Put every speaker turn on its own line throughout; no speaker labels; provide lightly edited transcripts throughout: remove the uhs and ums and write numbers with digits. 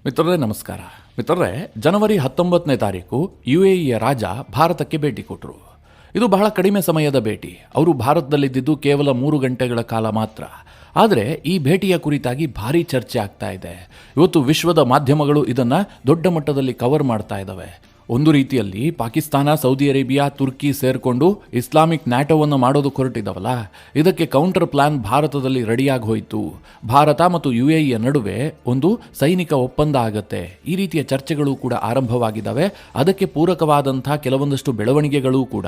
ಮಿತ್ರರೇ ನಮಸ್ಕಾರ. ಮಿತ್ರರೇ, ಜನವರಿ 19ನೇ ತಾರೀಕು UAEಯ ರಾಜ ಭಾರತಕ್ಕೆ ಭೇಟಿ ಕೊಟ್ಟರು. ಇದು ಬಹಳ ಕಡಿಮೆ ಸಮಯದ ಭೇಟಿ. ಅವರು ಭಾರತದಲ್ಲಿದ್ದಿದ್ದು ಕೇವಲ 3 ಗಂಟೆಗಳ ಕಾಲ ಮಾತ್ರ. ಆದರೆ ಈ ಭೇಟಿಯ ಕುರಿತಾಗಿ ಭಾರೀ ಚರ್ಚೆ ಆಗ್ತಾ ಇದೆ. ಇವತ್ತು ವಿಶ್ವದ ಮಾಧ್ಯಮಗಳು ಇದನ್ನು ದೊಡ್ಡ ಮಟ್ಟದಲ್ಲಿ ಕವರ್ ಮಾಡ್ತಾ ಇದ್ದಾವೆ. ಒಂದು ರೀತಿಯಲ್ಲಿ ಪಾಕಿಸ್ತಾನ, ಸೌದಿ ಅರೇಬಿಯಾ, ತುರ್ಕಿ ಸೇರಿಕೊಂಡು ಇಸ್ಲಾಮಿಕ್ ನ್ಯಾಟೋವನ್ನು ಮಾಡೋದು ಹೊರಟಿದ್ದಾವಲ್ಲ, ಇದಕ್ಕೆ ಕೌಂಟರ್ ಪ್ಲಾನ್ ಭಾರತದಲ್ಲಿ ರೆಡಿಯಾಗಿ ಹೋಯಿತು. ಭಾರತ ಮತ್ತು UAEಯ ನಡುವೆ ಒಂದು ಸೈನಿಕ ಒಪ್ಪಂದ ಆಗತ್ತೆ. ಈ ರೀತಿಯ ಚರ್ಚೆಗಳು ಕೂಡ ಆರಂಭವಾಗಿದ್ದಾವೆ. ಅದಕ್ಕೆ ಪೂರಕವಾದಂಥ ಕೆಲವೊಂದಷ್ಟು ಬೆಳವಣಿಗೆಗಳು ಕೂಡ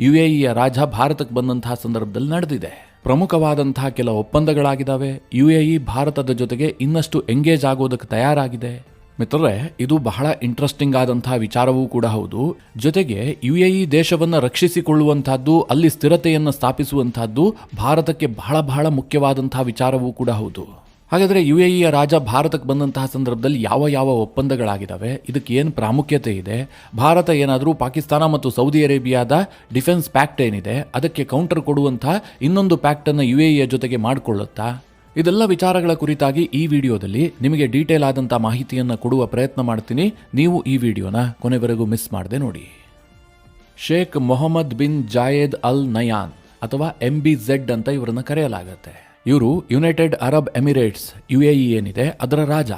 UAEಯ ರಾಜ ಭಾರತಕ್ಕೆ ಬಂದಂತಹ ಸಂದರ್ಭದಲ್ಲಿ ನಡೆದಿದೆ. ಪ್ರಮುಖವಾದಂತಹ ಕೆಲ ಒಪ್ಪಂದಗಳಾಗಿದ್ದಾವೆ. UAE ಭಾರತದ ಜೊತೆಗೆ ಇನ್ನಷ್ಟು ಎಂಗೇಜ್ ಆಗೋದಕ್ಕೆ ತಯಾರಾಗಿದೆ. ಮಿತ್ರರೇ, ಇದು ಬಹಳ ಇಂಟ್ರೆಸ್ಟಿಂಗ್ ಆದಂತಹ ವಿಚಾರವೂ ಕೂಡ ಹೌದು. ಜೊತೆಗೆ UAE ದೇಶವನ್ನು ರಕ್ಷಿಸಿಕೊಳ್ಳುವಂತಹದ್ದು, ಅಲ್ಲಿ ಸ್ಥಿರತೆಯನ್ನು ಸ್ಥಾಪಿಸುವಂತಹದ್ದು ಭಾರತಕ್ಕೆ ಬಹಳ ಮುಖ್ಯವಾದಂತಹ ವಿಚಾರವೂ ಕೂಡ ಹೌದು. ಹಾಗಾದರೆ UAEಯ ರಾಜ ಭಾರತಕ್ಕೆ ಬಂದಂತಹ ಸಂದರ್ಭದಲ್ಲಿ ಯಾವ ಒಪ್ಪಂದಗಳಾಗಿದ್ದಾವೆ, ಇದಕ್ಕೆ ಏನು ಪ್ರಾಮುಖ್ಯತೆ ಇದೆ, ಭಾರತ ಏನಾದರೂ ಪಾಕಿಸ್ತಾನ ಮತ್ತು ಸೌದಿ ಅರೇಬಿಯಾದ ಡಿಫೆನ್ಸ್ ಪ್ಯಾಕ್ಟ್ ಏನಿದೆ ಅದಕ್ಕೆ ಕೌಂಟರ್ ಕೊಡುವಂತಹ ಇನ್ನೊಂದು ಪ್ಯಾಕ್ಟನ್ನು UAEಯ ಜೊತೆಗೆ ಮಾಡಿಕೊಳ್ಳುತ್ತಾ, ಇದೆಲ್ಲ ವಿಚಾರಗಳ ಕುರಿತಾಗಿ ಈ ವಿಡಿಯೋದಲ್ಲಿ ನಿಮಗೆ ಡೀಟೇಲ್ ಆದಂಥ ಮಾಹಿತಿಯನ್ನು ಕೊಡುವ ಪ್ರಯತ್ನ ಮಾಡ್ತೀನಿ. ನೀವು ಈ ವಿಡಿಯೋನ ಕೊನೆವರೆಗೂ ಮಿಸ್ ಮಾಡದೆ ನೋಡಿ. ಶೇಖ್ ಮೊಹಮ್ಮದ್ ಬಿನ್ ಜಾಯೆದ್ ಅಲ್ ನಯಾನ್ ಅಥವಾ MBZ ಅಂತ ಇವರನ್ನು ಕರೆಯಲಾಗುತ್ತೆ. ಇವರು ಯುನೈಟೆಡ್ ಅರಬ್ ಎಮಿರೇಟ್ಸ್ UAE ಏನಿದೆ ಅದರ ರಾಜ.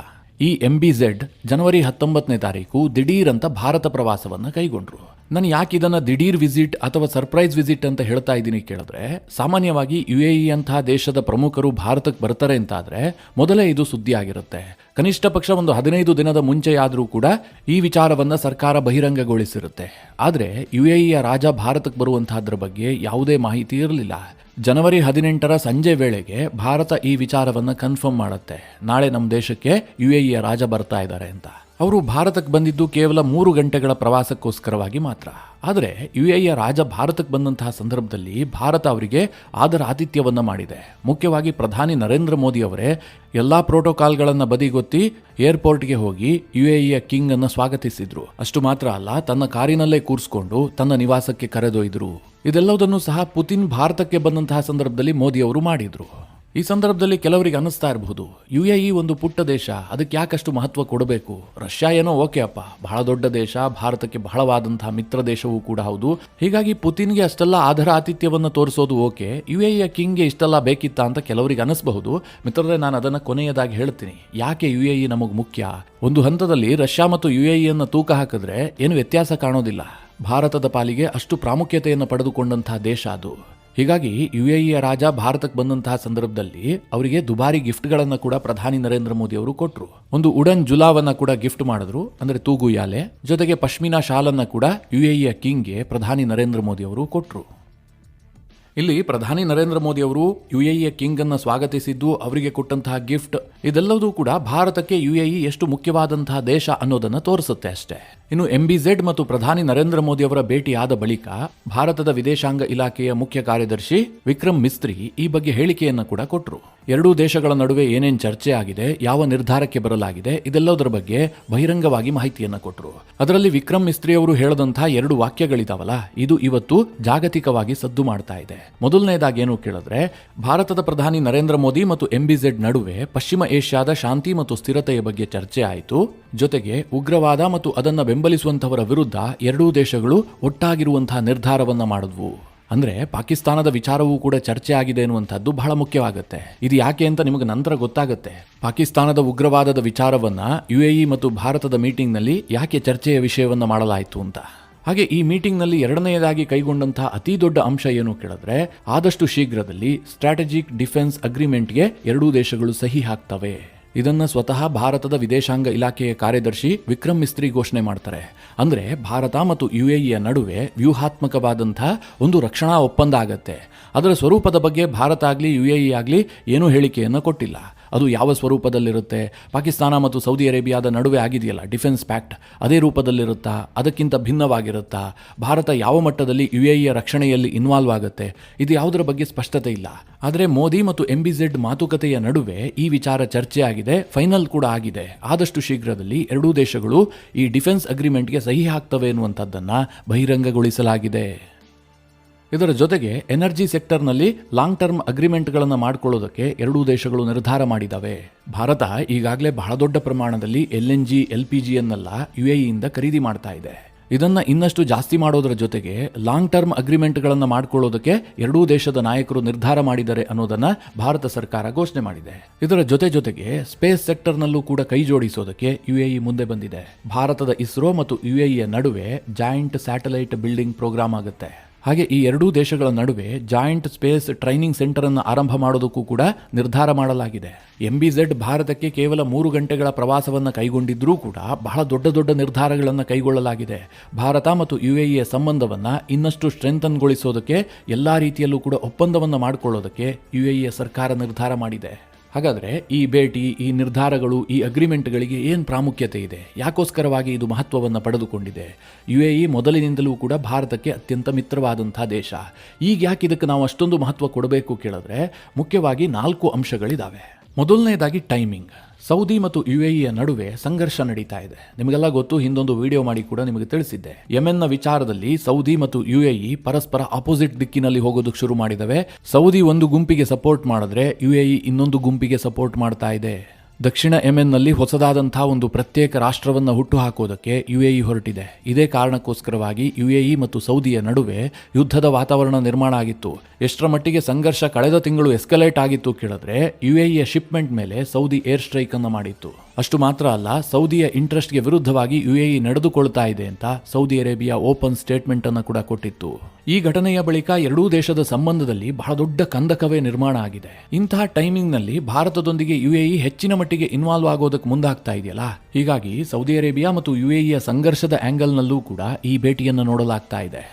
ಈ MBZ ಜನವರಿ 19ನೇ ತಾರೀಕು ದಿಢೀರ್ ಅಂತ ಭಾರತ ಪ್ರವಾಸವನ್ನು ಕೈಗೊಂಡ್ರು. ನಾನು ಯಾಕೆ ಇದನ್ನು ದಿಢೀರ್ ವಿಸಿಟ್ ಅಥವಾ ಸರ್ಪ್ರೈಸ್ ವಿಸಿಟ್ ಅಂತ ಹೇಳ್ತಾ ಇದ್ದೀನಿ ಕೇಳಿದ್ರೆ, ಸಾಮಾನ್ಯವಾಗಿ UAE ಅಂತಹ ದೇಶದ ಪ್ರಮುಖರು ಭಾರತಕ್ಕೆ ಬರ್ತಾರೆ ಅಂತಾದರೆ ಮೊದಲೇ ಇದು ಸುದ್ದಿ ಆಗಿರುತ್ತೆ. ಕನಿಷ್ಠ ಪಕ್ಷ ಒಂದು 15 ದಿನದ ಮುಂಚೆಯಾದರೂ ಕೂಡ ಈ ವಿಚಾರವನ್ನು ಸರ್ಕಾರ ಬಹಿರಂಗಗೊಳಿಸಿರುತ್ತೆ. ಆದರೆ UAEಯ ರಾಜ ಭಾರತಕ್ಕೆ ಬರುವಂತಹದ್ರ ಬಗ್ಗೆ ಯಾವುದೇ ಮಾಹಿತಿ ಇರಲಿಲ್ಲ. ಜನವರಿ 18ರ ಸಂಜೆ ವೇಳೆಗೆ ಭಾರತ ಈ ವಿಚಾರವನ್ನು ಕನ್ಫರ್ಮ್ ಮಾಡುತ್ತೆ. ನಾಳೆ ನಮ್ಮ ದೇಶಕ್ಕೆ UAEಯ ರಾಜ ಬರ್ತಾ ಇದ್ದಾರೆ ಅಂತ. ಅವರು ಭಾರತಕ್ಕೆ ಬಂದಿದ್ದು ಕೇವಲ 3 ಗಂಟೆಗಳ ಪ್ರವಾಸಕ್ಕೋಸ್ಕರವಾಗಿ ಮಾತ್ರ. ಆದರೆ UAEಯ ರಾಜ ಭಾರತಕ್ಕೆ ಬಂದಂತಹ ಸಂದರ್ಭದಲ್ಲಿ ಭಾರತ ಅವರಿಗೆ ಆದರ ಆತಿಥ್ಯವನ್ನು ಮಾಡಿದೆ. ಮುಖ್ಯವಾಗಿ ಪ್ರಧಾನಿ ನರೇಂದ್ರ ಮೋದಿ ಅವರೇ ಎಲ್ಲ ಪ್ರೋಟೋಕಾಲ್ಗಳನ್ನು ಬದಿಗೊತ್ತಿ ಏರ್ಪೋರ್ಟ್ಗೆ ಹೋಗಿ UAEಯ ಕಿಂಗ್ ಅನ್ನು ಸ್ವಾಗತಿಸಿದ್ರು. ಅಷ್ಟು ಮಾತ್ರ ಅಲ್ಲ, ತನ್ನ ಕಾರಿನಲ್ಲೇ ಕೂರಿಸ್ಕೊಂಡು ತನ್ನ ನಿವಾಸಕ್ಕೆ ಕರೆದೊಯ್ದರು. ಇದೆಲ್ಲದನ್ನು ಸಹ ಪುತಿನ್ ಭಾರತಕ್ಕೆ ಬಂದಂತಹ ಸಂದರ್ಭದಲ್ಲಿ ಮೋದಿ ಅವರು ಮಾಡಿದ್ರು. ಈ ಸಂದರ್ಭದಲ್ಲಿ ಕೆಲವರಿಗೆ ಅನ್ನಿಸ್ತಾ ಇರಬಹುದು, UAE ಒಂದು ಪುಟ್ಟ ದೇಶ, ಅದಕ್ಕೆ ಯಾಕಷ್ಟು ಮಹತ್ವ ಕೊಡಬೇಕು? ರಷ್ಯಾ ಏನೋ ಓಕೆ ಅಪ್ಪ, ಬಹಳ ದೊಡ್ಡ ದೇಶ, ಭಾರತಕ್ಕೆ ಬಹಳವಾದಂತಹ ಮಿತ್ರ ದೇಶವೂ ಕೂಡ ಹೌದು. ಹೀಗಾಗಿ ಪುತಿನ್ಗೆ ಅಷ್ಟೆಲ್ಲ ಆದರ ಆತಿಥ್ಯವನ್ನು ತೋರಿಸೋದು ಓಕೆ, UAEಯ ಕಿಂಗ್ಗೆ ಇಷ್ಟೆಲ್ಲ ಬೇಕಿತ್ತ ಅಂತ ಕೆಲವರಿಗೆ ಅನಿಸಬಹುದು. ಮಿತ್ರರೇ, ನಾನು ಅದನ್ನು ಕೊನೆಯದಾಗಿ ಹೇಳ್ತೀನಿ. ಯಾಕೆ UAE ನಮಗೆ ಮುಖ್ಯ? ಒಂದು ಹಂತದಲ್ಲಿ ರಷ್ಯಾ ಮತ್ತು UAEಯನ್ನು ತೂಕ ಹಾಕಿದ್ರೆ ಏನು ವ್ಯತ್ಯಾಸ ಕಾಣೋದಿಲ್ಲ. ಭಾರತದ ಪಾಲಿಗೆ ಅಷ್ಟು ಪ್ರಾಮುಖ್ಯತೆಯನ್ನು ಪಡೆದುಕೊಂಡಂತಹ ದೇಶ ಅದು. ಹೀಗಾಗಿ UAEಯ ರಾಜ ಭಾರತಕ್ಕೆ ಬಂದಂತಹ ಸಂದರ್ಭದಲ್ಲಿ ಅವರಿಗೆ ದುಬಾರಿ ಗಿಫ್ಟ್ಗಳನ್ನು ಕೂಡ ಪ್ರಧಾನಿ ನರೇಂದ್ರ ಮೋದಿ ಅವರು ಕೊಟ್ಟರು. ಒಂದು ಉಡನ್ ಜುಲಾವನ್ನ ಕೂಡ ಗಿಫ್ಟ್ ಮಾಡಿದ್ರು, ಅಂದ್ರೆ ತೂಗು ಯಾಲೆ. ಜೊತೆಗೆ ಪಶ್ಮಿನಾ ಶಾಲನ್ನ ಕೂಡ UAEಯ ಕಿಂಗ್ಗೆ ಪ್ರಧಾನಿ ನರೇಂದ್ರ ಮೋದಿ ಅವರು ಕೊಟ್ಟರು. ಇಲ್ಲಿ ಪ್ರಧಾನಿ ನರೇಂದ್ರ ಮೋದಿ ಅವರು UAEಯ ಕಿಂಗ್ ಅನ್ನು ಸ್ವಾಗತಿಸಿದ್ದು, ಅವರಿಗೆ ಕೊಟ್ಟಂತಹ ಗಿಫ್ಟ್, ಇದೆಲ್ಲವೂ ಕೂಡ ಭಾರತಕ್ಕೆ UAE ಎಷ್ಟು ಮುಖ್ಯವಾದಂತಹ ದೇಶ ಅನ್ನೋದನ್ನು ತೋರಿಸುತ್ತೆ ಅಷ್ಟೇ. ಇನ್ನು MBZ ಮತ್ತು ಪ್ರಧಾನಿ ನರೇಂದ್ರ ಮೋದಿ ಅವರ ಭೇಟಿ ಆದ ಬಳಿಕ ಭಾರತದ ವಿದೇಶಾಂಗ ಇಲಾಖೆಯ ಮುಖ್ಯ ಕಾರ್ಯದರ್ಶಿ ವಿಕ್ರಮ್ ಮಿಸ್ತ್ರಿ ಈ ಬಗ್ಗೆ ಹೇಳಿಕೆಯನ್ನು ಕೂಡ ಕೊಟ್ಟರು. ಎರಡೂ ದೇಶಗಳ ನಡುವೆ ಏನೇನು ಚರ್ಚೆ ಆಗಿದೆ, ಯಾವ ನಿರ್ಧಾರಕ್ಕೆ ಬರಲಾಗಿದೆ, ಇದೆಲ್ಲದರ ಬಗ್ಗೆ ಬಹಿರಂಗವಾಗಿ ಮಾಹಿತಿಯನ್ನು ಕೊಟ್ಟರು. ಅದರಲ್ಲಿ ವಿಕ್ರಮ್ ಮಿಸ್ತ್ರಿ ಅವರು ಹೇಳದಂತಹ 2 ವಾಕ್ಯಗಳಿದಾವಲ್ಲ, ಇದು ಇವತ್ತು ಜಾಗತಿಕವಾಗಿ ಸದ್ದು ಮಾಡ್ತಾ ಇದೆ. ಮೊದಲನೇದಾಗಿ ಏನು ಕೇಳಿದ್ರೆ, ಭಾರತದ ಪ್ರಧಾನಿ ನರೇಂದ್ರ ಮೋದಿ ಮತ್ತು MBZ ನಡುವೆ ಪಶ್ಚಿಮ ಏಷ್ಯಾದ ಶಾಂತಿ ಮತ್ತು ಸ್ಥಿರತೆಯ ಬಗ್ಗೆ ಚರ್ಚೆ ಆಯಿತು. ಜೊತೆಗೆ ಉಗ್ರವಾದ ಮತ್ತು ಅದನ್ನು ಬೆಂಬಲಿಸುವಂತವರ ವಿರುದ್ಧ ಎರಡೂ ದೇಶಗಳು ಒಟ್ಟಾಗಿರುವಂತಹ ನಿರ್ಧಾರವನ್ನ ಮಾಡಿದ್ವು. ಅಂದ್ರೆ ಪಾಕಿಸ್ತಾನದ ವಿಚಾರವೂ ಕೂಡ ಚರ್ಚೆ ಆಗಿದೆ ಎನ್ನುವಂಥದ್ದು ಬಹಳ ಮುಖ್ಯವಾಗುತ್ತೆ. ಇದು ಯಾಕೆ ಅಂತ ನಿಮಗೆ ನಂತರ ಗೊತ್ತಾಗುತ್ತೆ. ಪಾಕಿಸ್ತಾನದ ಉಗ್ರವಾದದ ವಿಚಾರವನ್ನ UAE ಮತ್ತು ಭಾರತದ ಮೀಟಿಂಗ್ನಲ್ಲಿ ಯಾಕೆ ಚರ್ಚೆಯ ವಿಷಯವನ್ನ ಮಾಡಲಾಯಿತು ಅಂತ. ಹಾಗೆ ಈ ಮೀಟಿಂಗ್ನಲ್ಲಿ ಎರಡನೆಯದಾಗಿ ಕೈಗೊಂಡಂತಹ ಅತಿ ದೊಡ್ಡ ಅಂಶ ಏನು ಕೇಳಿದ್ರೆ, ಆದಷ್ಟು ಶೀಘ್ರದಲ್ಲಿ ಸ್ಟ್ರಾಟಜಿಕ್ ಡಿಫೆನ್ಸ್ ಅಗ್ರಿಮೆಂಟ್ಗೆ ಎರಡೂ ದೇಶಗಳು ಸಹಿ ಹಾಕ್ತವೆ. ಇದನ್ನ ಸ್ವತಃ ಭಾರತದ ವಿದೇಶಾಂಗ ಇಲಾಖೆಯ ಕಾರ್ಯದರ್ಶಿ ವಿಕ್ರಮ್ ಮಿಸ್ತ್ರಿ ಘೋಷಣೆ ಮಾಡ್ತಾರೆ. ಅಂದ್ರೆ ಭಾರತ ಮತ್ತು UAEಯ ನಡುವೆ ವ್ಯೂಹಾತ್ಮಕವಾದಂತಹ ಒಂದು ರಕ್ಷಣಾ ಒಪ್ಪಂದ ಆಗತ್ತೆ. ಅದರ ಸ್ವರೂಪದ ಬಗ್ಗೆ ಭಾರತ ಆಗಲಿ UAE ಆಗಲಿ ಏನೂ ಹೇಳಿಕೆಯನ್ನು ಕೊಟ್ಟಿಲ್ಲ. ಅದು ಯಾವ ಸ್ವರೂಪದಲ್ಲಿರುತ್ತೆ, ಪಾಕಿಸ್ತಾನ ಮತ್ತು ಸೌದಿ ಅರೇಬಿಯಾದ ನಡುವೆ ಆಗಿದೆಯಲ್ಲ ಡಿಫೆನ್ಸ್ ಪ್ಯಾಕ್ಟ್, ಅದೇ ರೂಪದಲ್ಲಿರುತ್ತಾ, ಅದಕ್ಕಿಂತ ಭಿನ್ನವಾಗಿರುತ್ತಾ, ಭಾರತ ಯಾವ ಮಟ್ಟದಲ್ಲಿ UAEಯ ರಕ್ಷಣೆಯಲ್ಲಿ ಇನ್ವಾಲ್ವ್ ಆಗುತ್ತೆ, ಇದು ಯಾವುದರ ಬಗ್ಗೆ ಸ್ಪಷ್ಟತೆ ಇಲ್ಲ. ಆದರೆ ಮೋದಿ ಮತ್ತು MBZ ಮಾತುಕತೆಯ ನಡುವೆ ಈ ವಿಚಾರ ಚರ್ಚೆ ಆಗಿದೆ, ಫೈನಲ್ ಕೂಡ ಆಗಿದೆ. ಆದಷ್ಟು ಶೀಘ್ರದಲ್ಲಿ ಎರಡೂ ದೇಶಗಳು ಈ ಡಿಫೆನ್ಸ್ ಅಗ್ರಿಮೆಂಟ್ಗೆ ಸಹಿ ಹಾಕ್ತವೆ ಎನ್ನುವಂಥದ್ದನ್ನು ಬಹಿರಂಗಗೊಳಿಸಲಾಗಿದೆ. ಇದರ ಜೊತೆಗೆ ಎನರ್ಜಿ ಸೆಕ್ಟರ್ನಲ್ಲಿ ಲಾಂಗ್ ಟರ್ಮ್ ಅಗ್ರಿಮೆಂಟ್ಗಳನ್ನು ಮಾಡಿಕೊಳ್ಳೋದಕ್ಕೆ ಎರಡೂ ದೇಶಗಳು ನಿರ್ಧಾರ ಮಾಡಿದವೆ. ಭಾರತ ಈಗಾಗಲೇ ಬಹಳ ದೊಡ್ಡ ಪ್ರಮಾಣದಲ್ಲಿ LNG, LPGಯನ್ನೆಲ್ಲ UAEಯಿಂದ ಖರೀದಿ ಮಾಡ್ತಾ ಇದೆ. ಇದನ್ನ ಇನ್ನಷ್ಟು ಜಾಸ್ತಿ ಮಾಡೋದರ ಜೊತೆಗೆ ಲಾಂಗ್ ಟರ್ಮ್ ಅಗ್ರಿಮೆಂಟ್ಗಳನ್ನು ಮಾಡಿಕೊಳ್ಳೋದಕ್ಕೆ ಎರಡೂ ದೇಶದ ನಾಯಕರು ನಿರ್ಧಾರ ಮಾಡಿದ್ದಾರೆ ಅನ್ನೋದನ್ನ ಭಾರತ ಸರ್ಕಾರ ಘೋಷಣೆ ಮಾಡಿದೆ. ಇದರ ಜೊತೆಗೆ ಸ್ಪೇಸ್ ಸೆಕ್ಟರ್ನಲ್ಲೂ ಕೂಡ ಕೈ ಜೋಡಿಸೋದಕ್ಕೆ UAE ಮುಂದೆ ಬಂದಿದೆ. ಭಾರತದ ಇಸ್ರೋ ಮತ್ತು UAEಯ ನಡುವೆ ಜಾಯಿಂಟ್ ಸ್ಯಾಟಲೈಟ್ ಬಿಲ್ಡಿಂಗ್ ಪ್ರೋಗ್ರಾಮ್ ಆಗುತ್ತೆ. ಹಾಗೆ ಈ ಎರಡೂ ದೇಶಗಳ ನಡುವೆ ಜಾಯಿಂಟ್ ಸ್ಪೇಸ್ ಟ್ರೈನಿಂಗ್ ಸೆಂಟರ್ ಅನ್ನು ಆರಂಭ ಮಾಡೋದಕ್ಕೂ ಕೂಡ ನಿರ್ಧಾರ ಮಾಡಲಾಗಿದೆ. MBZ ಭಾರತಕ್ಕೆ ಕೇವಲ 3 ಗಂಟೆಗಳ ಪ್ರವಾಸವನ್ನು ಕೈಗೊಂಡಿದ್ರೂ ಕೂಡ ಬಹಳ ದೊಡ್ಡ ನಿರ್ಧಾರಗಳನ್ನು ಕೈಗೊಳ್ಳಲಾಗಿದೆ. ಭಾರತ ಮತ್ತು UAEಯ ಸಂಬಂಧವನ್ನು ಇನ್ನಷ್ಟು ಸ್ಟ್ರೆಂಥನ್ಗೊಳಿಸೋದಕ್ಕೆ ಎಲ್ಲ ರೀತಿಯಲ್ಲೂ ಕೂಡ ಒಪ್ಪಂದವನ್ನು ಮಾಡಿಕೊಳ್ಳೋದಕ್ಕೆ UAEಯ ಸರ್ಕಾರ ನಿರ್ಧಾರ ಮಾಡಿದೆ. ಹಾಗಾದರೆ ಈ ಭೇಟಿ, ಈ ನಿರ್ಧಾರಗಳು, ಈ ಅಗ್ರಿಮೆಂಟ್ಗಳಿಗೆ ಏನು ಪ್ರಾಮುಖ್ಯತೆ ಇದೆ, ಯಾಕೋಸ್ಕರವಾಗಿ ಇದು ಮಹತ್ವವನ್ನು ಪಡೆದುಕೊಂಡಿದೆ? UAE ಮೊದಲಿನಿಂದಲೂ ಕೂಡ ಭಾರತಕ್ಕೆ ಅತ್ಯಂತ ಮಿತ್ರವಾದಂಥ ದೇಶ. ಈಗ ಯಾಕೆ ಇದಕ್ಕೆ ನಾವು ಅಷ್ಟೊಂದು ಮಹತ್ವ ಕೊಡಬೇಕು ಕೇಳಿದ್ರೆ ಮುಖ್ಯವಾಗಿ 4 ಅಂಶಗಳಿದ್ದಾವೆ. ಮೊದಲನೇದಾಗಿ ಟೈಮಿಂಗ್. ಸೌದಿ ಮತ್ತು UAEಯ ನಡುವೆ ಸಂಘರ್ಷ ನಡೀತಾ ಇದೆ. ನಿಮಗೆಲ್ಲ ಗೊತ್ತು, ಹಿಂದೊಂದು ವಿಡಿಯೋ ಮಾಡಿ ಕೂಡ ನಿಮಗೆ ತಿಳಿಸಿದ್ದೆ. ಯೆಮೆನ್ನ ವಿಚಾರದಲ್ಲಿ ಸೌದಿ ಮತ್ತು UAE ಪರಸ್ಪರ ಅಪೋಸಿಟ್ ದಿಕ್ಕಿನಲ್ಲಿ ಹೋಗೋದಕ್ಕೆ ಶುರು ಮಾಡಿದವೆ. ಸೌದಿ ಒಂದು ಗುಂಪಿಗೆ ಸಪೋರ್ಟ್ ಮಾಡಿದ್ರೆ UAE ಇನ್ನೊಂದು ಗುಂಪಿಗೆ ಸಪೋರ್ಟ್ ಮಾಡ್ತಾ ಇದೆ. ದಕ್ಷಿಣ ಯೆಮೆನ್ನಲ್ಲಿ ಹೊಸದಾದಂತಹ ಒಂದು ಪ್ರತ್ಯೇಕ ರಾಷ್ಟ್ರವನ್ನು ಹುಟ್ಟು ಹಾಕೋದಕ್ಕೆ UAE ಹೊರಟಿದೆ. ಇದೇ ಕಾರಣಕ್ಕೋಸ್ಕರವಾಗಿ UAE ಮತ್ತು ಸೌದಿಯ ನಡುವೆ ಯುದ್ಧದ ವಾತಾವರಣ ನಿರ್ಮಾಣ ಆಗಿತ್ತು. ಎಷ್ಟರ ಮಟ್ಟಿಗೆ ಸಂಘರ್ಷ ಕಳೆದ ತಿಂಗಳು ಎಸ್ಕಲೇಟ್ ಆಗಿತ್ತು ಕೇಳಿದ್ರೆ UAEಯ ಶಿಪ್ಮೆಂಟ್ ಮೇಲೆ ಸೌದಿ ಏರ್ ಸ್ಟ್ರೈಕ್ ಅನ್ನು ಮಾಡಿತ್ತು. ಅಷ್ಟು ಮಾತ್ರ ಅಲ್ಲ, ಸೌದಿಯ ಇಂಟ್ರೆಸ್ಟ್ಗೆ ವಿರುದ್ಧವಾಗಿ UAE ನಡೆದುಕೊಳ್ತಾ ಇದೆ ಅಂತ ಸೌದಿ ಅರೇಬಿಯಾ ಓಪನ್ ಸ್ಟೇಟ್ಮೆಂಟ್ ಅನ್ನು ಕೂಡ ಕೊಟ್ಟಿತ್ತು. ಈ ಘಟನೆಯ ಬಳಿಕ ಎರಡೂ ದೇಶದ ಸಂಬಂಧದಲ್ಲಿ ಬಹಳ ದೊಡ್ಡ ಕಂದಕವೇ ನಿರ್ಮಾಣ ಆಗಿದೆ. ಇಂತಹ ಟೈಮಿಂಗ್ನಲ್ಲಿ ಭಾರತದೊಂದಿಗೆ UAE ಹೆಚ್ಚಿನ ಮಟ್ಟಿಗೆ ಇನ್ವಾಲ್ವ್ ಆಗೋದಕ್ಕೆ ಮುಂದಾಗ್ತಾ ಇದೆಯಲ್ಲ, ಹೀಗಾಗಿ ಸೌದಿ ಅರೇಬಿಯಾ ಮತ್ತು UAEಯ ಸಂಘರ್ಷದ ಆಂಗಲ್ನಲ್ಲೂ ಕೂಡ ಈ ಭೇಟಿಯನ್ನು ನೋಡಲಾಗ್ತಾ ಇದೆ.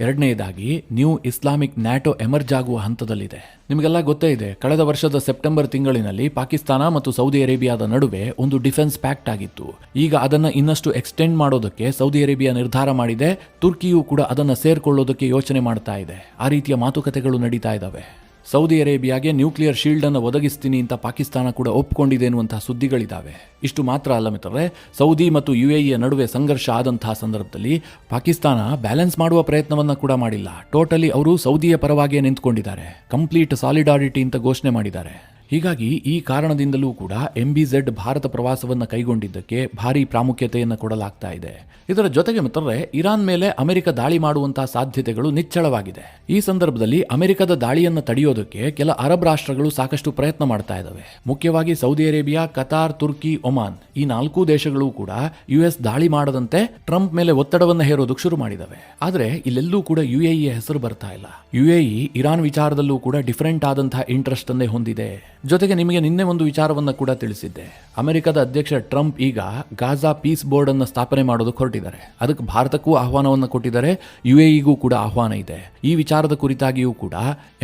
ಎರಡನೆಯದಾಗಿ ನ್ಯೂ ಇಸ್ಲಾಮಿಕ್ ನ್ಯಾಟೋ ಎಮರ್ಜ್ ಆಗುವ ಹಂತದಲ್ಲಿದೆ. ನಿಮಗೆಲ್ಲ ಗೊತ್ತೇ ಇದೆ, ಕಳೆದ ವರ್ಷದ ಸೆಪ್ಟೆಂಬರ್ ತಿಂಗಳಿನಲ್ಲಿ ಪಾಕಿಸ್ತಾನ ಮತ್ತು ಸೌದಿ ಅರೇಬಿಯಾದ ನಡುವೆ ಒಂದು ಡಿಫೆನ್ಸ್ ಪ್ಯಾಕ್ಟ್ ಆಗಿತ್ತು. ಈಗ ಅದನ್ನು ಇನ್ನಷ್ಟು ಎಕ್ಸ್ಟೆಂಡ್ ಮಾಡೋದಕ್ಕೆ ಸೌದಿ ಅರೇಬಿಯಾ ನಿರ್ಧಾರ ಮಾಡಿದೆ. ತುರ್ಕಿಯೂ ಕೂಡ ಅದನ್ನು ಸೇರ್ಕೊಳ್ಳೋದಕ್ಕೆ ಯೋಚನೆ ಮಾಡ್ತಾ ಇದೆ. ಆ ರೀತಿಯ ಮಾತುಕತೆಗಳು ನಡೀತಾ ಇದ್ದಾವೆ. ಸೌದಿ ಅರೇಬಿಯಾಗೆ ನ್ಯೂಕ್ಲಿಯರ್ ಶೀಲ್ಡ್ ಅನ್ನು ಒದಗಿಸ್ತೀನಿ ಅಂತ ಪಾಕಿಸ್ತಾನ ಕೂಡ ಒಪ್ಪಿಕೊಂಡಿದೆ ಎನ್ನುವಂತಹ ಸುದ್ದಿಗಳಿದ್ದಾವೆ. ಇಷ್ಟು ಮಾತ್ರ ಅಲ್ಲ ಮಿತ್ರರೇ, ಸೌದಿ ಮತ್ತು UAEಯ ನಡುವೆ ಸಂಘರ್ಷ ಆದಂತಹ ಸಂದರ್ಭದಲ್ಲಿ ಪಾಕಿಸ್ತಾನ ಬ್ಯಾಲೆನ್ಸ್ ಮಾಡುವ ಪ್ರಯತ್ನವನ್ನ ಕೂಡ ಮಾಡಿಲ್ಲ. ಟೋಟಲಿ ಅವರು ಸೌದಿಯ ಪರವಾಗಿಯೇ ನಿಂತ್ಕೊಂಡಿದ್ದಾರೆ. ಕಂಪ್ಲೀಟ್ ಸಾಲಿಡಾರಿಟಿ ಅಂತ ಘೋಷಣೆ ಮಾಡಿದ್ದಾರೆ. ಹೀಗಾಗಿ ಈ ಕಾರಣದಿಂದಲೂ ಕೂಡ MBZ ಭಾರತ ಪ್ರವಾಸವನ್ನು ಕೈಗೊಂಡಿದ್ದಕ್ಕೆ ಭಾರಿ ಪ್ರಾಮುಖ್ಯತೆಯನ್ನು ಕೊಡಲಾಗ್ತಾ ಇದೆ. ಇದರ ಜೊತೆಗೆ ಮಿತ್ರರೇ, ಇರಾನ್ ಮೇಲೆ ಅಮೆರಿಕ ದಾಳಿ ಮಾಡುವಂತಹ ಸಾಧ್ಯತೆಗಳು ನಿಚ್ಚಳವಾಗಿದೆ. ಈ ಸಂದರ್ಭದಲ್ಲಿ ಅಮೆರಿಕದ ದಾಳಿಯನ್ನು ತಡೆಯೋದಕ್ಕೆ ಕೆಲ ಅರಬ್ ರಾಷ್ಟ್ರಗಳು ಸಾಕಷ್ಟು ಪ್ರಯತ್ನ ಮಾಡ್ತಾ ಇದ್ದಾವೆ. ಮುಖ್ಯವಾಗಿ ಸೌದಿ ಅರೇಬಿಯಾ, ಕತಾರ್, ತುರ್ಕಿ, ಒಮಾನ್ ಈ 4 ದೇಶಗಳು ಕೂಡ US ದಾಳಿ ಮಾಡದಂತೆ ಟ್ರಂಪ್ ಮೇಲೆ ಒತ್ತಡವನ್ನು ಹೇರೋದಕ್ಕೆ ಶುರು ಮಾಡಿದವೆ. ಆದರೆ ಇಲ್ಲೆಲ್ಲೂ ಕೂಡ UAEಯ ಹೆಸರು ಬರ್ತಾ ಇಲ್ಲ. UAE ಇರಾನ್ ವಿಚಾರದಲ್ಲೂ ಕೂಡ ಡಿಫರೆಂಟ್ ಆದಂತಹ ಇಂಟ್ರೆಸ್ಟ್ ಅನ್ನೇ ಹೊಂದಿದೆ. ಜೊತೆಗೆ ನಿಮಗೆ ನಿನ್ನೆ ಒಂದು ವಿಚಾರವನ್ನು ಕೂಡ ತಿಳಿಸಿದ್ದೆ. ಅಮೆರಿಕದ ಅಧ್ಯಕ್ಷ ಟ್ರಂಪ್ ಈಗ ಗಾಜಾ ಪೀಸ್ ಬೋರ್ಡ್ ಅನ್ನು ಸ್ಥಾಪನೆ ಮಾಡೋದಕ್ಕೆ ಹೊರಟಿದ್ದಾರೆ. ಅದಕ್ಕೆ ಭಾರತಕ್ಕೂ ಆಹ್ವಾನವನ್ನು ಕೊಟ್ಟಿದ್ದಾರೆ, UAEಗೂ ಕೂಡ ಆಹ್ವಾನ ಇದೆ. ಈ ವಿಚಾರದ ಕುರಿತಾಗಿಯೂ ಕೂಡ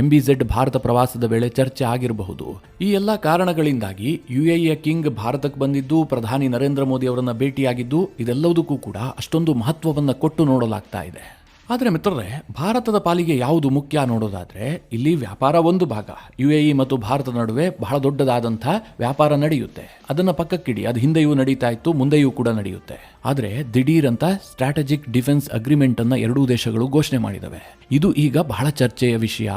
MBZ ಭಾರತ ಪ್ರವಾಸದ ವೇಳೆ ಚರ್ಚೆ ಆಗಿರಬಹುದು. ಈ ಎಲ್ಲ ಕಾರಣಗಳಿಂದಾಗಿ UAEಯ ಕಿಂಗ್ ಭಾರತಕ್ಕೆ ಬಂದಿದ್ದು, ಪ್ರಧಾನಿ ನರೇಂದ್ರ ಮೋದಿ ಅವರನ್ನ ಭೇಟಿಯಾಗಿದ್ದು, ಇದೆಲ್ಲದಕ್ಕೂ ಕೂಡ ಅಷ್ಟೊಂದು ಮಹತ್ವವನ್ನು ಕೊಟ್ಟು ನೋಡಲಾಗ್ತಾ ಇದೆ. ಆದರೆ ಮಿತ್ರರೇ, ಭಾರತದ ಪಾಲಿಗೆ ಯಾವುದು ಮುಖ್ಯ ನೋಡೋದಾದ್ರೆ ಇಲ್ಲಿ ವ್ಯಾಪಾರ ಒಂದು ಭಾಗ. UAE ಮತ್ತು ಭಾರತದ ನಡುವೆ ಬಹಳ ದೊಡ್ಡದಾದಂಥ ವ್ಯಾಪಾರ ನಡೆಯುತ್ತೆ. ಅದನ್ನು ಪಕ್ಕಕ್ಕಿಡಿ, ಅದು ಹಿಂದೆಯೂ ನಡೀತಾ ಇತ್ತು, ಮುಂದೆಯೂ ಕೂಡ ನಡೆಯುತ್ತೆ. ಆದರೆ ದಿಢೀರಂತ ಸ್ಟ್ರಾಟಜಿಕ್ ಡಿಫೆನ್ಸ್ ಅಗ್ರಿಮೆಂಟ್ ಅನ್ನ ಎರಡೂ ದೇಶಗಳು ಘೋಷಣೆ ಮಾಡಿದವೆ. ಇದು ಈಗ ಬಹಳ ಚರ್ಚೆಯ ವಿಷಯ.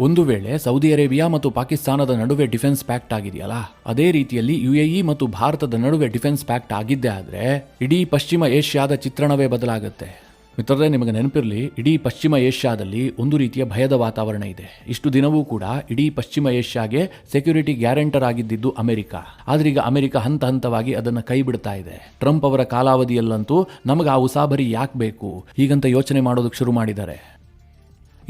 ಒಂದು ವೇಳೆ ಸೌದಿ ಅರೇಬಿಯಾ ಮತ್ತು ಪಾಕಿಸ್ತಾನದ ನಡುವೆ ಡಿಫೆನ್ಸ್ ಪ್ಯಾಕ್ಟ್ ಆಗಿದೆಯಲ್ಲ, ಅದೇ ರೀತಿಯಲ್ಲಿ UAE ಮತ್ತು ಭಾರತದ ನಡುವೆ ಡಿಫೆನ್ಸ್ ಪ್ಯಾಕ್ಟ್ ಆಗಿದ್ದೇ ಆದರೆ ಇಡೀ ಪಶ್ಚಿಮ ಏಷ್ಯಾದ ಚಿತ್ರಣವೇ ಬದಲಾಗುತ್ತೆ. ಮಿತ್ರರೇ, ನಿಮಗೆ ನೆನಪಿರಲಿ, ಇಡೀ ಪಶ್ಚಿಮ ಏಷ್ಯಾದಲ್ಲಿ ಒಂದು ರೀತಿಯ ಭಯದ ವಾತಾವರಣ ಇದೆ. ಇಷ್ಟು ದಿನವೂ ಕೂಡ ಇಡೀ ಪಶ್ಚಿಮ ಏಷ್ಯಾಗೆ ಸೆಕ್ಯೂರಿಟಿ ಗ್ಯಾರಂಟರ್ ಆಗಿದ್ದಿದ್ದು ಅಮೆರಿಕ. ಆದ್ರೆ ಈಗ ಅಮೆರಿಕ ಹಂತ ಹಂತವಾಗಿ ಅದನ್ನು ಕೈ ಬಿಡ್ತಾ ಇದೆ. ಟ್ರಂಪ್ ಅವರ ಕಾಲಾವಧಿಯಲ್ಲಂತೂ ನಮಗೆ ಆ ಉಸಾಬರಿ ಯಾಕೆ ಬೇಕು ಹೀಗಂತ ಯೋಚನೆ ಮಾಡೋದಕ್ಕೆ ಶುರು ಮಾಡಿದ್ದಾರೆ.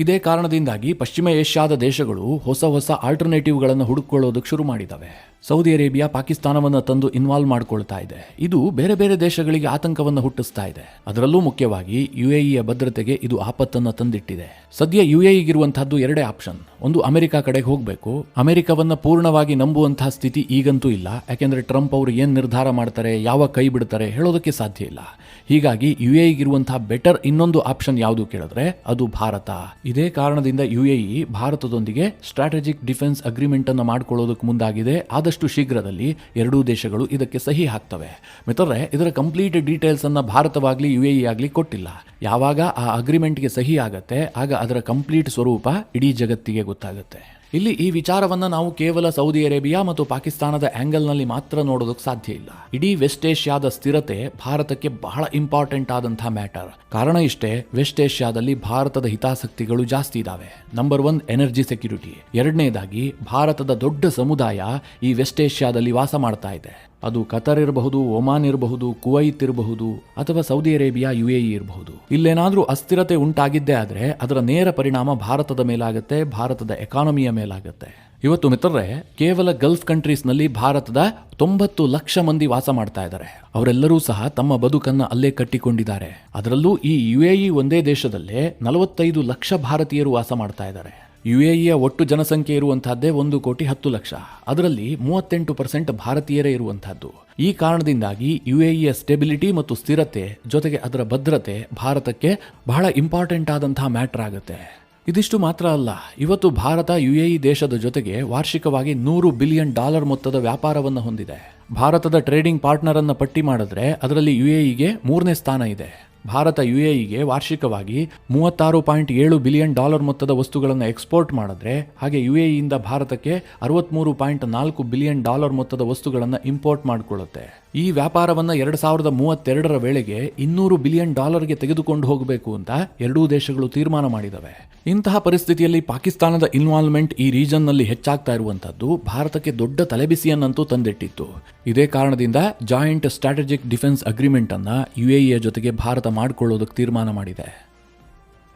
ಇದೇ ಕಾರಣದಿಂದಾಗಿ ಪಶ್ಚಿಮ ಏಷ್ಯಾದ ದೇಶಗಳು ಹೊಸ ಆಲ್ಟರ್ನೇಟಿವ್ಗಳನ್ನು ಹುಡುಕೊಳ್ಳೋದಕ್ಕೆ ಶುರು ಮಾಡಿದವೆ. ಸೌದಿ ಅರೇಬಿಯಾ ಪಾಕಿಸ್ತಾನವನ್ನು ತಂದು ಇನ್ವಾಲ್ವ್ ಮಾಡ್ಕೊಳ್ತಾ ಇದೆ. ಇದು ಬೇರೆ ಬೇರೆ ದೇಶಗಳಿಗೆ ಆತಂಕವನ್ನು ಹುಟ್ಟಿಸ್ತಾ ಇದೆ. ಅದರಲ್ಲೂ ಮುಖ್ಯವಾಗಿ UAEಯ ಭದ್ರತೆಗೆ ಇದು ಆಪತ್ತನ್ನು ತಂದಿಟ್ಟಿದೆ. ಸದ್ಯ UAEಗಿರುವಂತಹದ್ದು ಎರಡೇ ಆಪ್ಷನ್. ಒಂದು, ಅಮೆರಿಕ ಕಡೆಗೆ ಹೋಗಬೇಕು. ಅಮೆರಿಕವನ್ನ ಪೂರ್ಣವಾಗಿ ನಂಬುವಂತಹ ಸ್ಥಿತಿ ಈಗಂತೂ ಇಲ್ಲ. ಯಾಕೆಂದ್ರೆ ಟ್ರಂಪ್ ಅವರು ಏನ್ ನಿರ್ಧಾರ ಮಾಡ್ತಾರೆ, ಯಾವ ಕೈ ಬಿಡ್ತಾರೆ ಹೇಳೋದಕ್ಕೆ ಸಾಧ್ಯ ಇಲ್ಲ. ಹೀಗಾಗಿ UAEಗಿರುವಂತಹ ಬೆಟರ್ ಇನ್ನೊಂದು ಆಪ್ಷನ್ ಯಾವುದು ಕೇಳಿದ್ರೆ ಅದು ಭಾರತ. ಇದೇ ಕಾರಣದಿಂದ UAE ಭಾರತದೊಂದಿಗೆ ಸ್ಟ್ರಾಟಜಿಕ್ ಡಿಫೆನ್ಸ್ ಅಗ್ರಿಮೆಂಟ್ ಅನ್ನು ಮಾಡಿಕೊಳ್ಳೋದಕ್ಕೆ ಮುಂದಾಗಿದೆ. ಆದಷ್ಟು ಶೀಘ್ರದಲ್ಲಿ ಎರಡೂ ದೇಶಗಳು ಇದಕ್ಕೆ ಸಹಿ ಹಾಕ್ತವೆ. ಮಿತ್ರರೇ, ಇದರ ಕಂಪ್ಲೀಟ್ ಡೀಟೇಲ್ಸ್ ಅನ್ನ ಭಾರತವಾಗಲಿ UAE ಆಗಲಿ ಕೊಟ್ಟಿಲ್ಲ. ಯಾವಾಗ ಆ ಅಗ್ರಿಮೆಂಟ್ಗೆ ಸಹಿ ಆಗತ್ತೆ ಆಗ ಅದರ ಕಂಪ್ಲೀಟ್ ಸ್ವರೂಪ ಇಡೀ ಜಗತ್ತಿಗೆ ಗೊತ್ತಾಗುತ್ತೆ. ಇಲ್ಲಿ ಈ ವಿಚಾರವನ್ನ ನಾವು ಕೇವಲ ಸೌದಿ ಅರೇಬಿಯಾ ಮತ್ತು ಪಾಕಿಸ್ತಾನದ ಆಂಗಲ್ನಲ್ಲಿ ಮಾತ್ರ ನೋಡೋದಕ್ಕೆ ಸಾಧ್ಯ ಇಲ್ಲ. ಇಡೀ ವೆಸ್ಟ್ ಏಷ್ಯಾದ ಸ್ಥಿರತೆ ಭಾರತಕ್ಕೆ ಬಹಳ ಇಂಪಾರ್ಟೆಂಟ್ ಆದಂತಹ ಮ್ಯಾಟರ್. ಕಾರಣ ಇಷ್ಟೇ, ವೆಸ್ಟ್ ಏಷ್ಯಾದಲ್ಲಿ ಭಾರತದ ಹಿತಾಸಕ್ತಿಗಳು ಜಾಸ್ತಿ ಇದಾವೆ. ನಂಬರ್ 1 ಎನರ್ಜಿ ಸೆಕ್ಯೂರಿಟಿ, ಎರಡನೇದಾಗಿ ಭಾರತದ ದೊಡ್ಡ ಸಮುದಾಯ ಈ ವೆಸ್ಟ್ ಏಷ್ಯಾದಲ್ಲಿ ವಾಸ ಮಾಡ್ತಾ ಇದೆ. ಅದು ಕತರ್ ಇರಬಹುದು, ಒಮಾನ್ ಇರಬಹುದು, ಕುವೈತ್ ಇರಬಹುದು, ಅಥವಾ ಸೌದಿ ಅರೇಬಿಯಾ UAE ಇರಬಹುದು. ಇಲ್ಲೇನಾದ್ರೂ ಅಸ್ಥಿರತೆ ಉಂಟಾಗಿದ್ದೇ ಆದ್ರೆ ಅದರ ನೇರ ಪರಿಣಾಮ ಭಾರತದ ಮೇಲಾಗುತ್ತೆ, ಭಾರತದ ಎಕಾನಮಿಯ ಮೇಲಾಗುತ್ತೆ. ಇವತ್ತು ಮಿತ್ರರೇ, ಕೇವಲ ಗಲ್ಫ್ ಕಂಟ್ರೀಸ್ನಲ್ಲಿ ಭಾರತದ 90 ಲಕ್ಷ ಮಂದಿ ವಾಸ ಮಾಡ್ತಾ ಇದ್ದಾರೆ. ಅವರೆಲ್ಲರೂ ಸಹ ತಮ್ಮ ಬದುಕನ್ನ ಅಲ್ಲೇ ಕಟ್ಟಿಕೊಂಡಿದ್ದಾರೆ. ಅದರಲ್ಲೂ ಈ UAE ಒಂದೇ ದೇಶದಲ್ಲೇ 45 ಲಕ್ಷ ಭಾರತೀಯರು ವಾಸ ಮಾಡ್ತಾ ಇದ್ದಾರೆ. UAEಯ ಒಟ್ಟು ಜನಸಂಖ್ಯೆ ಇರುವಂತಹದ್ದೇ 1,10,00,000. ಅದರಲ್ಲಿ 38% ಭಾರತೀಯರೇ ಇರುವಂತಹದ್ದು. ಈ ಕಾರಣದಿಂದಾಗಿ UAEಯ ಸ್ಟೆಬಿಲಿಟಿ ಮತ್ತು ಸ್ಥಿರತೆ ಜೊತೆಗೆ ಅದರ ಭದ್ರತೆ ಭಾರತಕ್ಕೆ ಬಹಳ ಇಂಪಾರ್ಟೆಂಟ್ ಆದಂತಹ ಮ್ಯಾಟರ್ ಆಗುತ್ತೆ. ಇದಿಷ್ಟು ಮಾತ್ರ ಅಲ್ಲ, ಇವತ್ತು ಭಾರತ UAE ದೇಶದ ಜೊತೆಗೆ ವಾರ್ಷಿಕವಾಗಿ $100 ಬಿಲಿಯನ್ ಮೊತ್ತದ ವ್ಯಾಪಾರವನ್ನು ಹೊಂದಿದೆ. ಭಾರತದ ಟ್ರೇಡಿಂಗ್ ಪಾರ್ಟ್ನರ್ ಅನ್ನ ಪಟ್ಟಿ ಮಾಡಿದ್ರೆ ಅದರಲ್ಲಿ UAEಗೆ 3ನೇ ಸ್ಥಾನ ಇದೆ. ಭಾರತ UAEಗೆ ವಾರ್ಷಿಕವಾಗಿ $36.7 ಬಿಲಿಯನ್ ಮೊತ್ತದ ವಸ್ತುಗಳನ್ನು ಎಕ್ಸ್ಪೋರ್ಟ್ ಮಾಡಿದ್ರೆ, ಹಾಗೆ UAEಯಿಂದ ಭಾರತಕ್ಕೆ $63.4 ಬಿಲಿಯನ್ ಮೊತ್ತದ ವಸ್ತುಗಳನ್ನು ಇಂಪೋರ್ಟ್ ಮಾಡಿಕೊಳ್ಳುತ್ತೆ. ಈ ವ್ಯಾಪಾರವನ್ನು 2032ರ ವೇಳೆಗೆ $200 ಬಿಲಿಯನ್ ತೆಗೆದುಕೊಂಡು ಹೋಗಬೇಕು ಅಂತ ಎರಡೂ ದೇಶಗಳು ತೀರ್ಮಾನ ಮಾಡಿದವೆ. ಇಂತಹ ಪರಿಸ್ಥಿತಿಯಲ್ಲಿ ಪಾಕಿಸ್ತಾನದ ಇನ್ವಾಲ್ವ್ಮೆಂಟ್ ಈ ರೀಜನ್ನಲ್ಲಿ ಹೆಚ್ಚಾಗ್ತಾ ಇರುವಂತದ್ದು ಭಾರತಕ್ಕೆ ದೊಡ್ಡ ತಲೆಬಿಸಿಯನ್ನಂತೂ ತಂದಿಟ್ಟಿತ್ತು. ಇದೇ ಕಾರಣದಿಂದ ಜಾಯಿಂಟ್ ಸ್ಟ್ರಾಟಜಿಕ್ ಡಿಫೆನ್ಸ್ ಅಗ್ರಿಮೆಂಟ್ ಅನ್ನ UAEಯ ಜೊತೆಗೆ ಭಾರತ ಮಾಡಿಕೊಳ್ಳೋದಕ್ಕೆ ತೀರ್ಮಾನ ಮಾಡಿದೆ.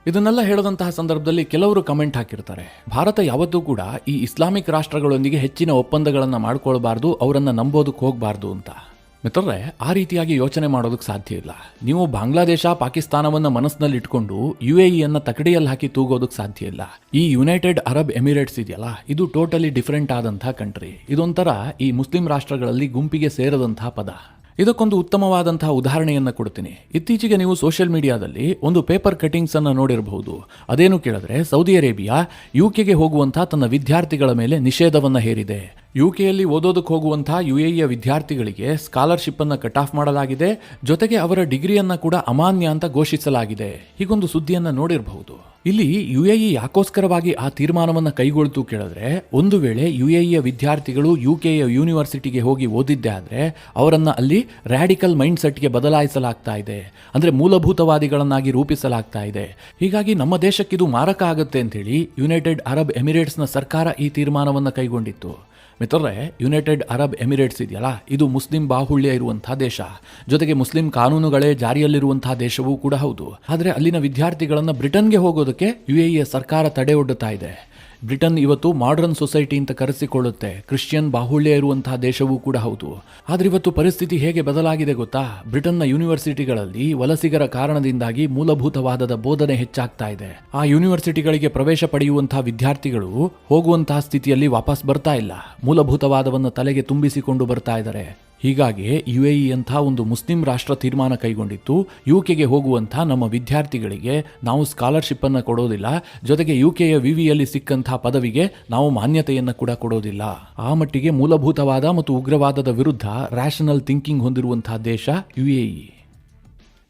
ಇದನ್ನೆಲ್ಲ ಹೇಳದಂತಹ ಸಂದರ್ಭದಲ್ಲಿ ಕೆಲವರು ಕಮೆಂಟ್ ಹಾಕಿರ್ತಾರೆ, ಭಾರತ ಯಾವತ್ತೂ ಕೂಡ ಈ ಇಸ್ಲಾಮಿಕ್ ರಾಷ್ಟ್ರಗಳೊಂದಿಗೆ ಹೆಚ್ಚಿನ ಒಪ್ಪಂದಗಳನ್ನು ಮಾಡ್ಕೊಳ್ಬಾರ್ದು, ಅವರನ್ನ ನಂಬೋದಕ್ಕೆ ಹೋಗಬಾರ್ದು ಅಂತ. ಮಿತ್ರರೇ, ಆ ರೀತಿಯಾಗಿ ಯೋಚನೆ ಮಾಡೋದಕ್ಕೆ ಸಾಧ್ಯ ಇಲ್ಲ. ನೀವು ಬಾಂಗ್ಲಾದೇಶ, ಪಾಕಿಸ್ತಾನವನ್ನ ಮನಸ್ಸಿನಲ್ಲಿ ಇಟ್ಕೊಂಡು UAEಯನ್ನ ತಕಡಿಯಲ್ಲಿ ಹಾಕಿ ತೂಗೋದಕ್ಕೆ ಸಾಧ್ಯ ಇಲ್ಲ. ಈ ಯುನೈಟೆಡ್ ಅರಬ್ ಎಮಿರೇಟ್ಸ್ ಇದೆಯಲ್ಲ, ಇದು ಟೋಟಲಿ ಡಿಫರೆಂಟ್ ಆದಂತಹ ಕಂಟ್ರಿ. ಇದೊಂಥರ ಈ ಮುಸ್ಲಿಂ ರಾಷ್ಟ್ರಗಳಲ್ಲಿ ಗುಂಪಿಗೆ ಸೇರದಂತಹ ಪದ. ಇದಕ್ಕೊಂದು ಉತ್ತಮವಾದಂತಹ ಉದಾಹರಣೆಯನ್ನು ಕೊಡ್ತೀನಿ. ಇತ್ತೀಚೆಗೆ ನೀವು ಸೋಷಿಯಲ್ ಮೀಡಿಯಾದಲ್ಲಿ ಒಂದು ಪೇಪರ್ ಕಟಿಂಗ್ಸ್ ಅನ್ನು ನೋಡಿರಬಹುದು. ಅದೇನು ಕೇಳಿದ್ರೆ, ಸೌದಿ ಅರೇಬಿಯಾ UKಗೆ ಹೋಗುವಂತಹ ತನ್ನ ವಿದ್ಯಾರ್ಥಿಗಳ ಮೇಲೆ ನಿಷೇಧವನ್ನ ಹೇರಿದೆ. UKಯಲ್ಲಿ ಓದೋದಕ್ಕೆ ಹೋಗುವಂತಹ UAEಯ ವಿದ್ಯಾರ್ಥಿಗಳಿಗೆ ಸ್ಕಾಲರ್ಶಿಪ್ ಅನ್ನ ಕಟ್ ಆಫ್ ಮಾಡಲಾಗಿದೆ, ಜೊತೆಗೆ ಅವರ ಡಿಗ್ರಿಯನ್ನ ಕೂಡ ಅಮಾನ್ಯ ಅಂತ ಘೋಷಿಸಲಾಗಿದೆ. ಹೀಗೊಂದು ಸುದ್ದಿಯನ್ನ ನೋಡಿರಬಹುದು. ಇಲ್ಲಿ UAE ಯಾಕೋಸ್ಕರವಾಗಿ ಆ ತೀರ್ಮಾನವನ್ನು ಕೈಗೊಳ್ತು ಕೇಳಿದ್ರೆ, ಒಂದು ವೇಳೆ UAEಯ ವಿದ್ಯಾರ್ಥಿಗಳು UKಯ ಯೂನಿವರ್ಸಿಟಿಗೆ ಹೋಗಿ ಓದಿದ್ದೇ ಆದ್ರೆ ಅವರನ್ನ ಅಲ್ಲಿ ರ್ಯಾಡಿಕಲ್ ಮೈಂಡ್ ಸೆಟ್ಗೆ ಬದಲಾಯಿಸಲಾಗ್ತಾ ಇದೆ, ಅಂದ್ರೆ ಮೂಲಭೂತವಾದಿಗಳನ್ನಾಗಿ ರೂಪಿಸಲಾಗ್ತಾ ಇದೆ. ಹೀಗಾಗಿ ನಮ್ಮ ದೇಶಕ್ಕಿದು ಮಾರಕ ಆಗುತ್ತೆ ಅಂತೇಳಿ ಯುನೈಟೆಡ್ ಅರಬ್ ಎಮಿರೇಟ್ಸ್ನ ಸರ್ಕಾರ ಈ ತೀರ್ಮಾನವನ್ನು ಕೈಗೊಂಡಿತ್ತು. ಮಿತ್ರರೇ, ಯುನೈಟೆಡ್ ಅರಬ್ ಎಮಿರೇಟ್ಸ್ ಇದೆಯಲ್ಲ, ಇದು ಮುಸ್ಲಿಂ ಬಾಹುಳ್ಯ ಇರುವಂತಹ ದೇಶ, ಜೊತೆಗೆ ಮುಸ್ಲಿಂ ಕಾನೂನುಗಳೇ ಜಾರಿಯಲ್ಲಿರುವಂತಹ ದೇಶವೂ ಕೂಡ ಹೌದು. ಆದರೆ ಅಲ್ಲಿನ ವಿದ್ಯಾರ್ಥಿಗಳನ್ನು ಬ್ರಿಟನ್ಗೆ ಹೋಗೋದಕ್ಕೆ UAEಯ ಸರ್ಕಾರ ತಡೆ ಒಡ್ಡುತ್ತಾ ಇದೆ. ಬ್ರಿಟನ್ ಇವತ್ತು ಮಾಡರ್ನ್ ಸೊಸೈಟಿ ಅಂತ ಕರೆಸಿಕೊಳ್ಳುತ್ತೆ, ಕ್ರಿಶ್ಚಿಯನ್ ಬಾಹುಳ್ಯ ಇರುವಂತಹ ದೇಶವೂ ಕೂಡ ಹೌದು. ಆದ್ರೆ ಇವತ್ತು ಪರಿಸ್ಥಿತಿ ಹೇಗೆ ಬದಲಾಗಿದೆ ಗೊತ್ತಾ? ಬ್ರಿಟನ್ನ ಯೂನಿವರ್ಸಿಟಿಗಳಲ್ಲಿ ವಲಸಿಗರ ಕಾರಣದಿಂದಾಗಿ ಮೂಲಭೂತವಾದದ ಬೋಧನೆ ಹೆಚ್ಚಾಗ್ತಾ ಇದೆ. ಆ ಯೂನಿವರ್ಸಿಟಿಗಳಿಗೆ ಪ್ರವೇಶ ಪಡೆಯುವಂತಹ ವಿದ್ಯಾರ್ಥಿಗಳು ಹೋಗುವಂತಹ ಸ್ಥಿತಿಯಲ್ಲಿ ವಾಪಸ್ ಬರ್ತಾ ಇಲ್ಲ, ಮೂಲಭೂತವಾದವನ್ನು ತಲೆಗೆ ತುಂಬಿಸಿಕೊಂಡು ಬರ್ತಾ ಇದ್ದಾರೆ. ಹೀಗಾಗಿ UAE ಅಂತ ಒಂದು ಮುಸ್ಲಿಂ ರಾಷ್ಟ್ರ ತೀರ್ಮಾನ ಕೈಗೊಂಡಿತ್ತು, UKಗೆ ಹೋಗುವಂಥ ನಮ್ಮ ವಿದ್ಯಾರ್ಥಿಗಳಿಗೆ ನಾವು ಸ್ಕಾಲರ್ಶಿಪ್ ಅನ್ನು ಕೊಡೋದಿಲ್ಲ, ಜೊತೆಗೆ UKಯ ವಿವಿಯಲ್ಲಿ ಸಿಕ್ಕಂತಹ ಪದವಿಗೆ ನಾವು ಮಾನ್ಯತೆಯನ್ನು ಕೂಡ ಕೊಡೋದಿಲ್ಲ. ಆ ಮಟ್ಟಿಗೆ ಮೂಲಭೂತವಾದ ಮತ್ತು ಉಗ್ರವಾದದ ವಿರುದ್ಧ ರ್ಯಾಷನಲ್ ಥಿಂಕಿಂಗ್ ಹೊಂದಿರುವಂತಹ ದೇಶ UAE.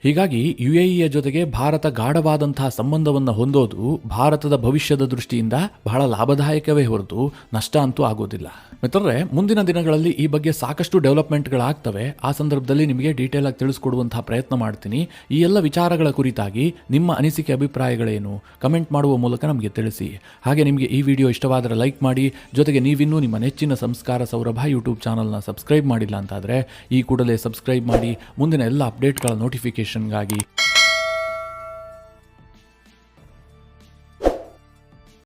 ಹೀಗಾಗಿ UAEಯ ಜೊತೆಗೆ ಭಾರತ ಗಾಢವಾದಂತಹ ಸಂಬಂಧವನ್ನು ಹೊಂದೋದು ಭಾರತದ ಭವಿಷ್ಯದ ದೃಷ್ಟಿಯಿಂದ ಬಹಳ ಲಾಭದಾಯಕವೇ ಹೊರತು ನಷ್ಟ ಅಂತೂ ಆಗೋದಿಲ್ಲ. ಮಿತ್ರರೇ, ಮುಂದಿನ ದಿನಗಳಲ್ಲಿ ಈ ಬಗ್ಗೆ ಸಾಕಷ್ಟು ಡೆವಲಪ್ಮೆಂಟ್ಗಳಾಗ್ತವೆ. ಆ ಸಂದರ್ಭದಲ್ಲಿ ನಿಮಗೆ ಡೀಟೇಲ್ ಆಗಿ ತಿಳಿಸ್ಕೊಡುವಂತಹ ಪ್ರಯತ್ನ ಮಾಡ್ತೀನಿ. ಈ ಎಲ್ಲ ವಿಚಾರಗಳ ಕುರಿತಾಗಿ ನಿಮ್ಮ ಅನಿಸಿಕೆ ಅಭಿಪ್ರಾಯಗಳೇನು ಕಮೆಂಟ್ ಮಾಡುವ ಮೂಲಕ ನಮಗೆ ತಿಳಿಸಿ. ಹಾಗೆ ನಿಮಗೆ ಈ ವಿಡಿಯೋ ಇಷ್ಟವಾದರೆ ಲೈಕ್ ಮಾಡಿ, ಜೊತೆಗೆ ನೀವಿನ್ನೂ ನಿಮ್ಮ ನೆಚ್ಚಿನ ಸಂಸ್ಕಾರ ಸೌರಭ ಯೂಟ್ಯೂಬ್ ಚಾನಲ್ನ ಸಬ್ಸ್ಕ್ರೈಬ್ ಮಾಡಿಲ್ಲ ಅಂತಾದರೆ ಈ ಕೂಡಲೇ ಸಬ್ಸ್ಕ್ರೈಬ್ ಮಾಡಿ ಮುಂದಿನ ಎಲ್ಲ ಅಪ್ಡೇಟ್ಗಳ ನೋಟಿಫಿಕೇಶನ್ಗಾಗಿ